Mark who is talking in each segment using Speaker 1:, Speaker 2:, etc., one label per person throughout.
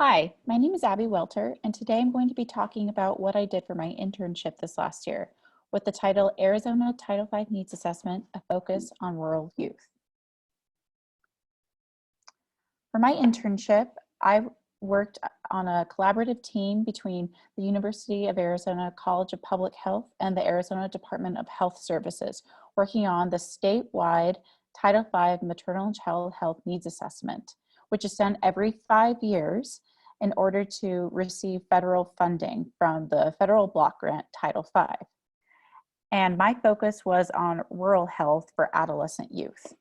Speaker 1: Hi, my name is Abby Welter, and today I'm going to be talking about what I did for my internship this last year with the title Arizona Title V Needs Assessment, a Focus on Rural Youth. For my internship, I worked on a collaborative team between the University of Arizona College of Public Health and the Arizona Department of Health Services, working on the statewide Title V Maternal and Child Health Needs Assessment, which is done every 5 years in order to receive federal funding from the federal block grant Title V. And my focus was on rural health for adolescent youth.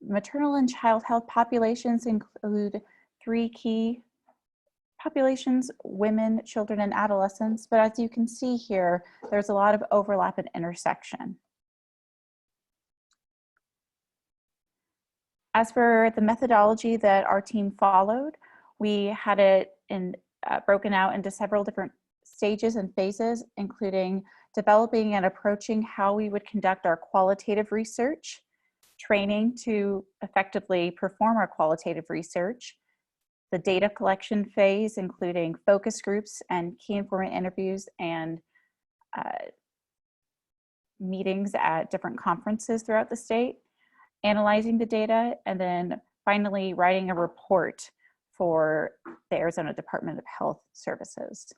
Speaker 1: Maternal and child health populations include 3 key populations: women, children, and adolescents. But as you can see here, there's a lot of overlap and intersection. As for the methodology that our team followed, we had it broken out into several different stages and phases, including developing and approaching how we would conduct our qualitative research, training to effectively perform our qualitative research, the data collection phase, including focus groups and key informant interviews and meetings at different conferences throughout the state, analyzing the data, and then finally writing a report for the Arizona Department of Health Services.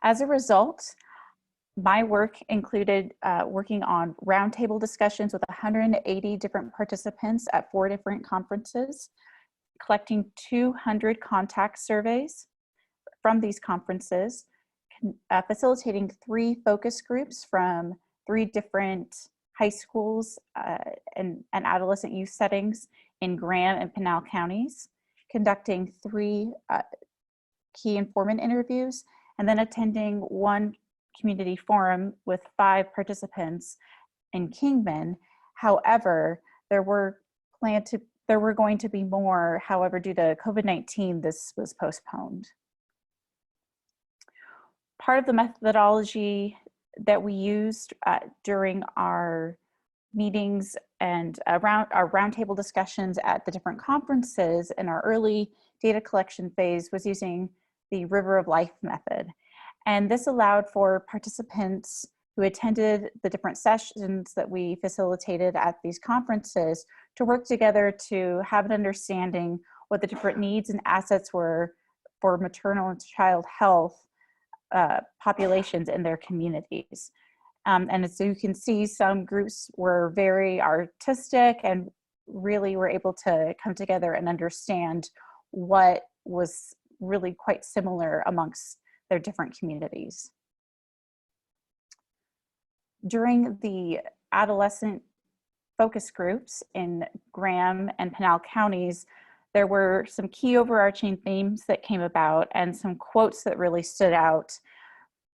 Speaker 1: As a result, my work included working on roundtable discussions with 180 different participants at 4 different conferences, collecting 200 contact surveys from these conferences, facilitating 3 focus groups from 3 different high schools and adolescent youth settings in Graham and Pinal counties, conducting 3 key informant interviews, and then attending 1 community forum with 5 participants in Kingman. However, there were going to be more. However, due to COVID-19, this was postponed. Part of the methodology that we used during our meetings and around our roundtable discussions at the different conferences in our early data collection phase was using the River of Life method. And this allowed for participants who attended the different sessions that we facilitated at these conferences to work together to have an understanding what the different needs and assets were for maternal and child health populations in their communities. And as you can see, some groups were very artistic and really were able to come together and understand what was really quite similar amongst their different communities. During the adolescent focus groups in Graham and Pinal counties, there were some key overarching themes that came about and some quotes that really stood out,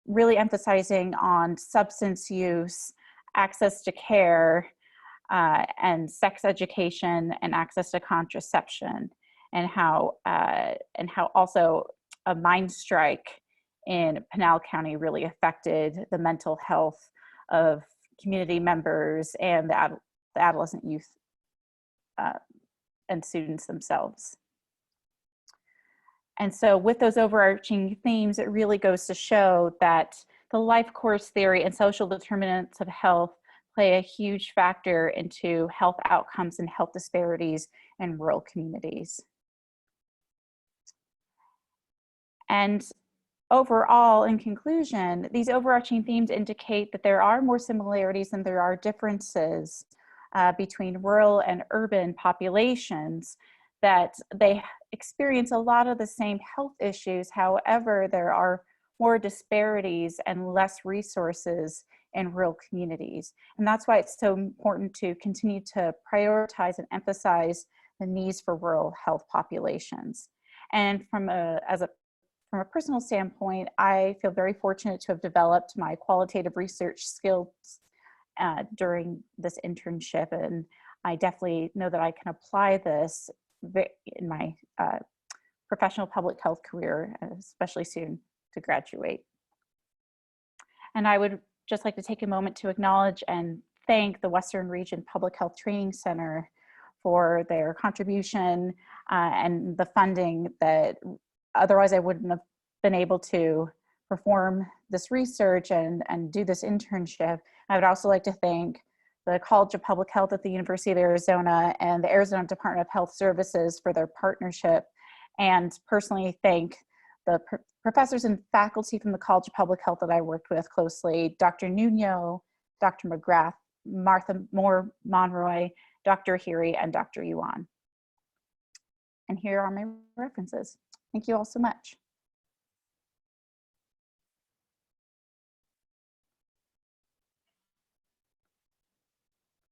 Speaker 1: really emphasizing on substance use, access to care, and sex education and access to contraception, and how also a mine strike in Pinal County really affected the mental health of community members and the adolescent youth and students themselves. And so with those overarching themes, it really goes to show that the life course theory and social determinants of health play a huge factor into health outcomes and health disparities in rural communities. And overall, in conclusion, these overarching themes indicate that there are more similarities than there are differences between rural and urban populations, that they experience a lot of the same health issues. However, there are more disparities and less resources in rural communities. And that's why it's so important to continue to prioritize and emphasize the needs for rural health populations. And from a personal standpoint, I feel very fortunate to have developed my qualitative research skills during this internship. And I definitely know that I can apply this in my professional public health career, especially soon to graduate. And I would just like to take a moment to acknowledge and thank the Western Region Public Health Training Center for their contribution and the funding that otherwise I wouldn't have been able to perform this research and do this internship. I would also like to thank the College of Public Health at the University of Arizona and the Arizona Department of Health Services for their partnership, and personally thank the professors and faculty from the College of Public Health that I worked with closely, Dr. Nuno, Dr. McGrath, Martha Moore Monroy, Dr. Hiri, and Dr. Yuan. And here are my references. Thank you all so much.